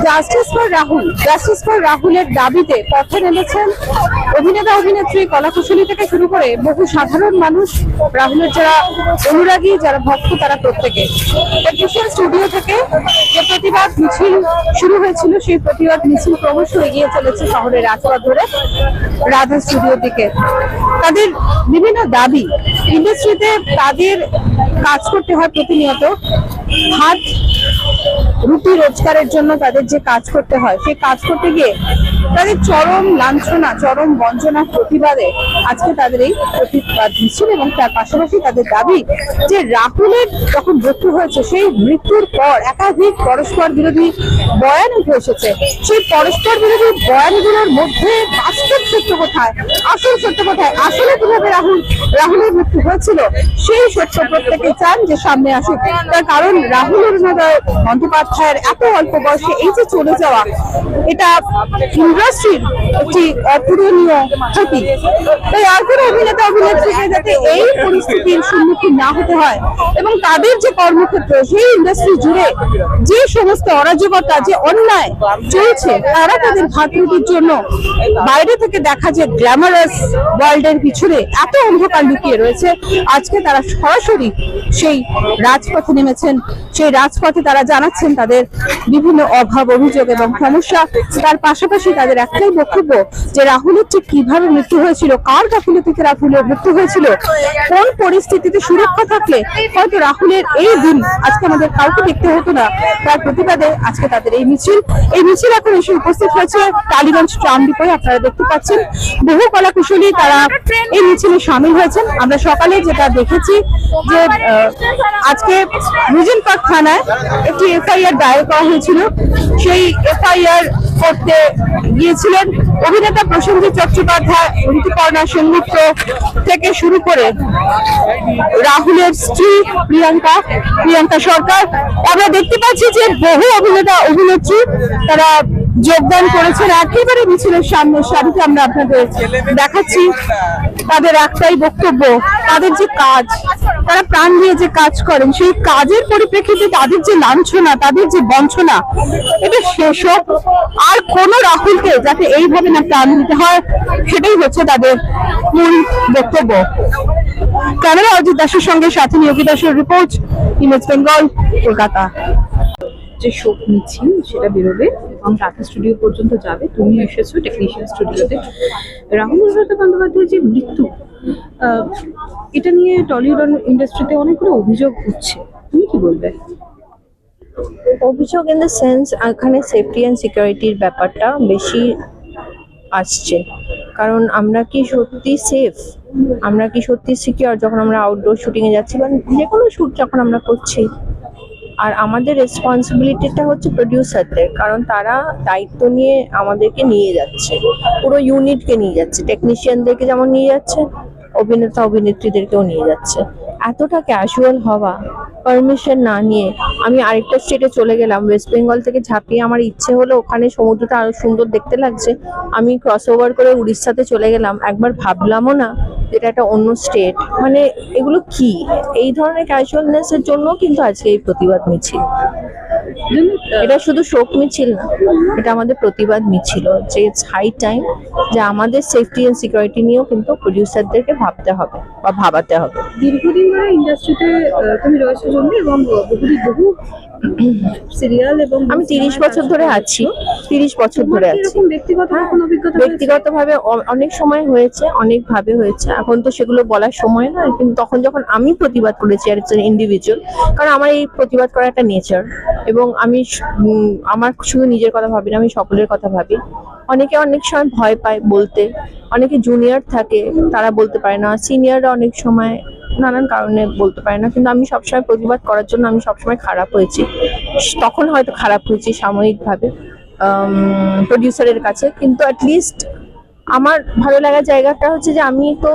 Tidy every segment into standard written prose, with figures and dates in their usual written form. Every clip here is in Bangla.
জাস্টিস ফর রাহুলের দাবিতে পথে নেমেছেন অভিনেতা অভিনেত্রী কলাকুশলী থেকে শুরু করে বহু সাধারণ মানুষ। রাহুলের যারা অনুরাগী, যারা ভক্ত, তারা প্রত্যেকে টেকনিশিয়ান স্টুডিও থেকে যে প্রতিবাদ মিছিল শুরু হয়েছিল, সেই প্রতিবাদ মিছিল ক্রমশ এগিয়ে চলেছে শহরের রাজপথ ধরে রাধা স্টুডিওর দিকে। তাদের বিভিন্ন দাবি, ইন্ডাস্ট্রিতে তাদের কাজ করতে হয় প্রতিনিয়ত, হাত রুটি রোজগারের জন্য তাদের যে কাজ করতে হয়, সেই কাজ করতে গিয়ে তাদের চরম লাঞ্ছনা, চরম বঞ্চনার প্রতিবাদে আজকে তাদের এই প্রতিবাদ মিছিল। এবং তার পাশাপাশি তাদের দাবি যে রাহুলের যখন মৃত্যু হয়েছে, সেই মৃত্যুর পর একাধিক পরস্পর বিরোধী বয়ান উঠে এসেছে। সেই পরস্পর বিরোধী বয়ানগুলোর মধ্যে বাস্তব সত্য কোথায়, আসল সত্য কোথায়, আসলে কিভাবে রাহুলের মৃত্যু হয়েছিল, সেই সত্য প্রত্যেকে চান যে সামনে আসুক। তার কারণ রাহুল অরুণোদয় বন্দ্যোপাধ্যায়ের এত অল্প বয়সে এই যে চলে যাওয়া, এটা ইন্ডাস্ট্রির একটি অপূরণীয় ক্ষতি। তাই আর কোনো অভিনেতা অভিনেত্রীকে যাতে এই পরিস্থিতির সম্মুখীন না হতে হয়, এবং তাদের যে কর্মক্ষেত্র, সেই ইন্ডাস্ট্রি জুড়ে যে সমস্ত অরাজকতা, যে অন্যায় চলছে, তারা তাদের ভাত রুটির জন্য বাইরে থেকে দেখা যে গ্ল্যামারাস ওয়ার্ল্ডের পিছনে এত অন্ধকার লুকিয়ে রয়েছে, আজকে তারা সরাসরি সেই রাজপথে নেমেছেন। সেই রাজপথে তারা জানাচ্ছেন তাদের বিভিন্ন অভাব, অভিযোগ এবং সমস্যা। তার পাশাপাশি তাদের একটাই বক্তব্য যে রাহুলের ঠিক কিভাবে মৃত্যু হয়েছিল, কার গাফিলতিতে রাহুলের মৃত্যু হয়েছিল, কোন পরিস্থিতিতে সুরক্ষা থাকলে হয়তো রাহুলের এই দিন আজকে আমাদের কাউকে দেখতে হতো না। তার প্রতিবাদে আজকে তাদের এই মিছিল এখন এসে উপস্থিত হয়েছে টালিগঞ্জ ট্রাম ডিপোয়। আপনারা দেখতে পাচ্ছেন বহু কলাকুশলী তারা এই মিছিলে সামিল হয়েছেন। আমরা সকালে যেটা দেখেছি যে আজকে ঋজেন্ট পার্ক থানায় একটি এফআইআর দায়ের করা হয়েছিল। সেই এফআইআর করতে গিয়েছিলেন অভিনেতা প্রসেনজিৎ চট্টোপাধ্যায়, ঋতুপর্ণা সেনগুপ্ত থেকে শুরু করে রাহুলের স্ত্রী প্রিয়াঙ্কা সরকার। আমরা দেখতে পাচ্ছি যে বহু অভিনেতা অভিনেত্রী তারা যোগদান করেছেন একেবারে মিছিলের সামনে সারিতে। আমরা আপনাদের দেখাচ্ছি তাদের একটাই বক্তব্য, তাদের যে কাজ, তারা প্রাণ দিয়ে যে কাজ করেন, সেই কাজের পরিপ্রেক্ষিতে তাদের যে লাঞ্ছনা, তাদের যে বঞ্চনা, এটা শেষ হোক। আর কোন রাহুলকে যাতে এইভাবে না প্রাণ দিতে হয়, সেটাই হচ্ছে তাদের মূল বক্তব্য। ক্যামেরা অজিত দাসের সঙ্গে সাথী নিয়োগী দাসের রিপোর্ট, ইমেজ বেঙ্গল, কলকাতা। যে শোক মিছিল সেটা বেরোবে এবং রাধা স্টুডিও পর্যন্ত যাবে। তুমি এসেছো টেকনিশিয়ান স্টুডিওতে। রাহুল বন্দ্যোপাধ্যায়ের যে মৃত্যু, এটা নিয়ে টলিউড ইন্ডাস্ট্রিতে অনেকগুলো অভিযোগ উঠছে, তুমি কি বলবে? অভিযোগ ইন দ্য সেন্স এখানে সেফটি অ্যান্ড সিকিউরিটির ব্যাপারটা বেশি আসছে। কারণ আমরা কি সত্যি সেফ, আমরা কি সত্যি সিকিউর যখন আমরা আউটডোর শুটিংয়ে যাচ্ছি বা যে কোনো শ্যুট যখন আমরা করছি? আর আমাদের রেসপন্সিবিলিটিটা হচ্ছে প্রডিউসারদের, কারণ তারা দায়িত্ব নিয়ে আমাদেরকে নিয়ে যাচ্ছে, পুরো ইউনিটকে নিয়ে যাচ্ছে, টেকনিশিয়ানদেরকে যেমন নিয়ে যাচ্ছে, অভিনেতা অভিনেত্রীদেরকেও নিয়ে যাচ্ছে। এতটা ক্যাজুয়াল হওয়া, পারমিশন না নিয়ে আমি আরেকটা স্টেটে চলে গেলাম, ওয়েস্ট বেঙ্গল থেকে ঝাঁপিয়ে আমার ইচ্ছে হলো ওখানে সমুদ্রটা আরো সুন্দর দেখতে লাগছে, আমি ক্রস ওভার করে উড়িষ্যাতে চলে গেলাম, একবার ভাবলামও না যেটা একটা অন্য স্টেট। মানে এগুলো কি? এই ধরনের ক্যাজুয়ালনেসের জন্য কিন্তু আজকে এই প্রতিবাদ মিছিল। এটা শুধু শোক মিছিল না, এটা আমাদের প্রতিবাদ মিছিল, যে ইটস হাই টাইম যে আমাদের সেফটি এন্ড সিকিউরিটি নিয়েও কিন্তু প্রডিউসারদেরকে ভাবতে হবে বা ভাবাতে হবে। দীর্ঘদিন ধরে ইন্ডাস্ট্রিতে তুমি রয়েছো জন্য, এবং বহু সিরিয়াল, এবং আমি 30 বছর ধরে আছি, 30 বছর ধরে আছি। ব্যক্তিগতভাবে অনেক সময় হয়েছে, অনেক ভাবে হয়েছে, এখন তো সেগুলো বলার সময় নয়। কিন্তু তখন যখন আমি প্রতিবাদ করেছি আর ইন্ডিভিজুয়াল, কারণ আমার এই প্রতিবাদ করা একটা নেচার, এবং আমি আমার শুধু নিজের কথা ভাবি না, আমি সকলের কথা ভাবি। অনেকে অনেক সময় ভয় পায় বলতে, অনেকে জুনিয়র থাকে তারা বলতে পারে না, সিনিয়ররা অনেক সময় নানান কারণে বলতে পারে না। কিন্তু আমি সবসময় প্রতিবাদ করার জন্য আমি সবসময় খারাপ হয়েছি, তখন হয়তো খারাপ হয়েছি সাময়িকভাবে প্রডিউসারের কাছে, কিন্তু অ্যাটলিস্ট আমার ভালো লাগার জায়গাটা হচ্ছে যে আমি তো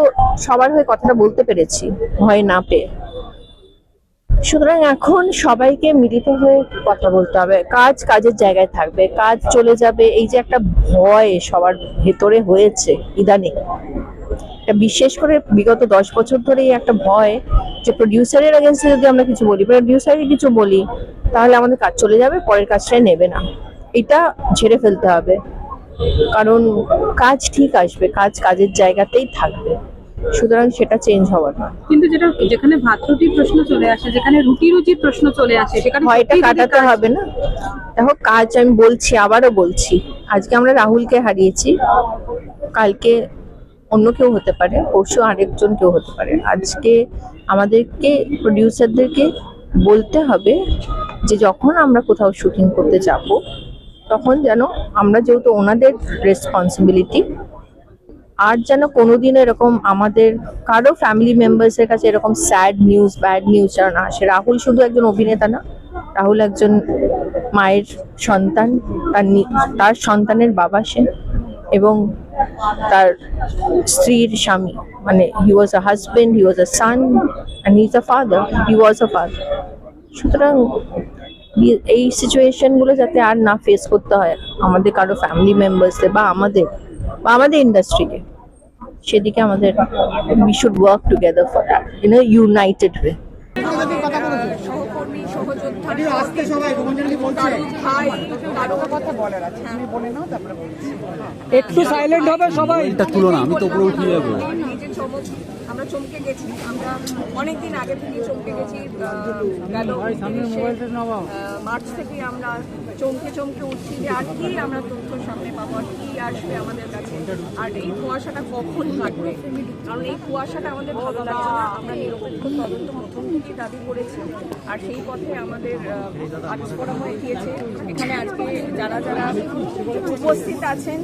সবার হয়ে কথাটা বলতে পেরেছি ভয় না পেয়ে। সুতরাং এখন সবাইকে মিলিত হয়ে কথা বলতে হবে, কাজ কাজের জায়গায় থাকবে, কাজ চলে যাবে, এই যে একটা ভয় সবার ভেতরে হয়েছে ইদানিং, একটা বিশেষ করে বিগত 10 বছর ধরে একটা ভয় যে প্রডিউসারের এগেন্সে যদি আমরা কিছু বলি, প্রডিউসারকে কিছু বলি, তাহলে আমাদের কাজ চলে যাবে, পরের কাজটাই নেবে না। এটা ঝেড়ে ফেলতে হবে, কারণ কাজ ঠিক আসবে, কাজ কাজের জায়গাতেই থাকবে, সুতরাং সেটা চেঞ্জ হওয়ার না। কিন্তু যেখানে ভাতরুটির প্রশ্ন চলে আসে, যেখানে রুটি রুচির প্রশ্ন চলে আসে, সেখানে ভয়টা কাটাতে হবে না। দেখো, কাজ আমি বলছি, আবারও বলছি, আজকে আমরা রাহুলকে হারিয়েছি, কালকে অন্য কেউ হতে পারে, পরশু আরেকজন কেউ হতে পারে। আজকে আমাদেরকে প্রডিউসারদেরকে বলতে হবে যে যখন আমরা কোথাও শুটিং করতে যাব, তখন যেন আমরা, যেহেতু ওনাদের রেসপন্সিবিলিটি, আর যেন কোনোদিন এরকম আমাদের কারো ফ্যামিলি মেম্বার্সের কাছে এরকম স্যাড নিউজ, ব্যাড নিউজ যেন না আসে। রাহুল শুধু একজন অভিনেতা না, রাহুল একজন মায়ের সন্তান, তার সন্তানের বাবা সে, এবং তার স্ত্রীর স্বামী, মানে he was a husband, he was a son, and he is a father, he was a father. সুতরাং এই সিচুয়েশনগুলো যাতে আর না ফেস করতে হয় আমাদের কারো ফ্যামিলি মেম্বার্সদের বা আমাদের ইন্ডাস্ট্রিকে, সেদিকে আমাদের we should work together for that in a United way. সহকর্মী, সহযোদ্ধা, কারো ভাই, কারো কথা বলার আছে, আমি বলে নাও, তারপরে বলছি। একটু সাইলেন্ট হবে সবাই। এটা তুলো না, আমি তো উপরে উঠে যাবো। নিজের আমরা চমকে গেছি, আমরা অনেকদিন আগে থেকে চমকে গেছি। গেল মার্চ থেকে আমরা চমকে উঠছি যে আর কি আমরা তথ্য সামনে পাবো, আর কি আসবে আমাদের কাছে, আর এই কুয়াশাটা কখন কাটবে। কারণ এই কুয়াশাটা আমাদের ভালো লাগছে না। আমরা নিরপেক্ষ তদন্ত প্রথম থেকেই দাবি করেছি, আর সেই পথে আমাদের কাজ করা হয়ে গিয়েছে। এখানে আজকে যারা যারা উপস্থিত আছেন,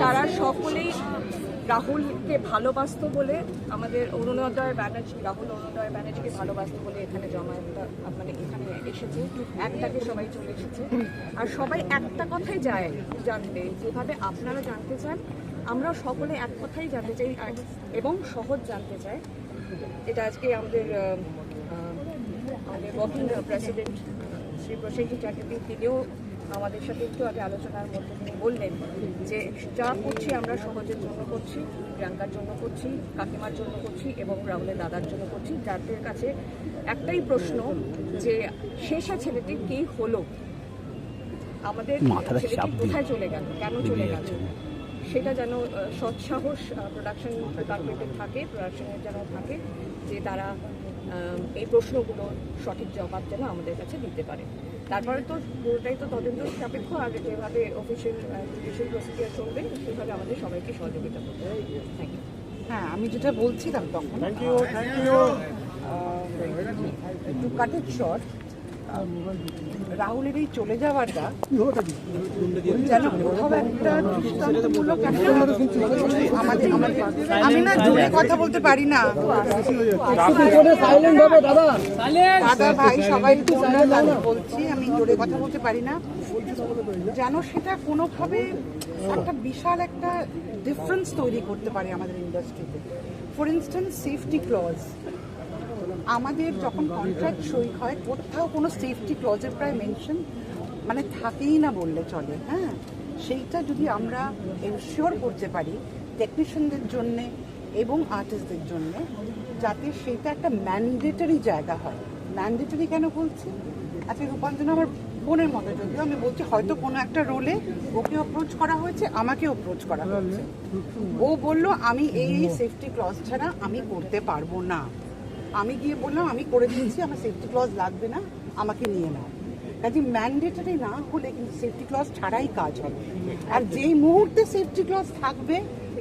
তারা সকলেই রাহুলকে ভালোবাসতো বলে, আমাদের অরুণোদয় ব্যানার্জি, রাহুল অরুণোদয় ব্যানার্জিকে ভালোবাসতো বলে এখানে জমায়েতটা, মানে এখানে এসেছে, একটাকে সবাই চলে এসেছে। আর সবাই একটা কথাই যায় জানতে, যেভাবে আপনারা জানতে চান, আমরা সকলে এক কথাই জানতে চাই এবং সহজ জানতে চাই। এটা আজকে আমাদের ওয়ার্কিং প্রেসিডেন্ট শ্রী প্রসেনজিৎ চ্যাটার্জি, তিনিও আমাদের সাথে একটু আগে আলোচনার মধ্যে তিনি বললেন যে যা করছি আমরা সহজের জন্য করছি, প্রিয়াঙ্কার জন্য করছি, কাকিমার জন্য করছি এবং রাহুলের দাদার জন্য করছি, যাদের কাছে একটাই প্রশ্ন যে শেষা ছেলেটি কি হলো, আমাদের ছেলেটি কোথায় চলে গেল, কেন চলে গেল, সেটা যেন সৎসাহস প্রোডাকশন ডিপার্টমেন্টে থাকে, প্রোডাকশনের যেন থাকে, যে তারা এই প্রশ্নগুলোর সঠিক জবাব যেন আমাদের কাছে দিতে পারে। তারপরে তো পুরোটাই তো তদন্ত সাপেক্ষ, আগে যেভাবে অফিসিয়াল জুডিশিয়াল প্রসিডিউর চলবে সেভাবে আমাদের সবাইকে সহযোগিতা করতে হবে। Thank you. হ্যাঁ, আমি যেটা বলছিলাম তখন, একটু কাটের শর্ট, রাহুলের এই চলে যাওয়াটা যেন কোথাও একটা দৃষ্টান্তমূলক আমাদের আমি না জোরে কথা বলতে পারি না, দাদা ভাই সবাই বলছি, আমি জোরে কথা বলতে পারি না, যেন সেটা কোনোভাবে একটা বিশাল একটা ডিফারেন্স তৈরি করতে পারে আমাদের ইন্ডাস্ট্রিতে। ফর ইনস্ট্যান্স সেফটি ক্লজ, আমাদের যখন কন্ট্রাক্ট সই হয় কোথাও কোনো সেফটি ক্লজের প্রায় মেনশন মানে থাকেই না বললে চলে। হ্যাঁ, সেইটা যদি আমরা এনশিওর করতে পারি টেকনিশিয়ানদের জন্যে এবং আর্টিস্টদের জন্যে, যাতে সেটা একটা ম্যান্ডেটরি জায়গা হয়। ম্যান্ডেটরি কেন বলছি, আজকে রূপান্তর আমার বোনের মতো, যদিও আমি বলছি হয়তো কোনো একটা রোলে ওকে অ্যাপ্রোচ করা হয়েছে, আমাকে অ্যাপ্রোচ করা হয়েছে, ও বললো আমি এই সেফটি ক্লজ ছাড়া আমি করতে পারবো না। আমি গিয়ে বললাম আমি করে দিয়েছি, আমার সেফটি ক্লজ লাগবে না, আমাকে নিয়ে নাও। কাজে ম্যান্ডেটরি না হলে কিন্তু সেফটি ক্লজ ছাড়াই কাজ হবে। আর যেই মুহূর্তে সেফটি ক্লজ থাকবে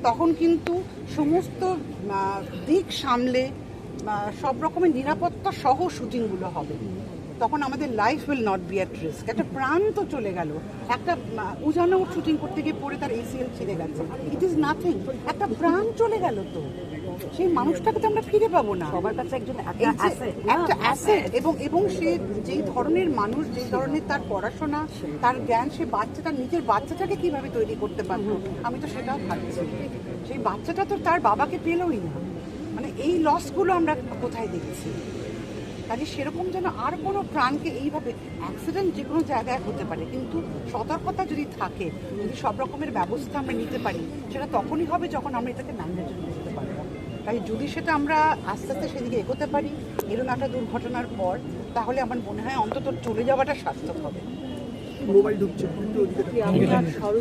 তখন কিন্তু সমস্ত দিক সামলে সব রকমের নিরাপত্তা সহ শুটিংগুলো হবে। তখন আমাদের life will not be at risk. একটা প্রাণ তো চলে গেল, একটা উজানো শুটিং করতে গিয়ে পড়ে তার ACL ছিঁড়ে গেছে, ইট ইজ নাথিং, একটা প্রাণ চলে গেল, তো সেই মানুষটাকে তো আমরা ফিরে পাবো না। সবার কাছে একজন একটা অ্যাসেট, এবং সে যেই ধরনের মানুষ, যেই ধরনের তার পড়াশোনা, তার জ্ঞান, সে বাচ্চাটা নিজের বাচ্চাটাকে কিভাবে তৈরি করতে পারবো, আমি তো সেটাও ভাবছি। সেই বাচ্চাটা তো তার বাবাকে পেলই না, মানে এই লসগুলো আমরা কোথায় দেখছি। কাজে সেরকম যেন আর কোনো প্রাণকে এইভাবে, অ্যাক্সিডেন্ট যে কোনো জায়গায় হতে পারে, কিন্তু সতর্কতা যদি থাকে, যদি সব রকমের ব্যবস্থা আমরা নিতে পারি, সেটা তখনই হবে যখন আমরা এটাকে ম্যান্ডেটরি করতে পারি। তাই যদি সেটা আমরা আস্তে আস্তে সেদিকে এগোতে পারি এরকম একটা দুর্ঘটনার পর, তাহলে আমার মনে হয় অন্তত চলে যাওয়াটা সার্থক হবে।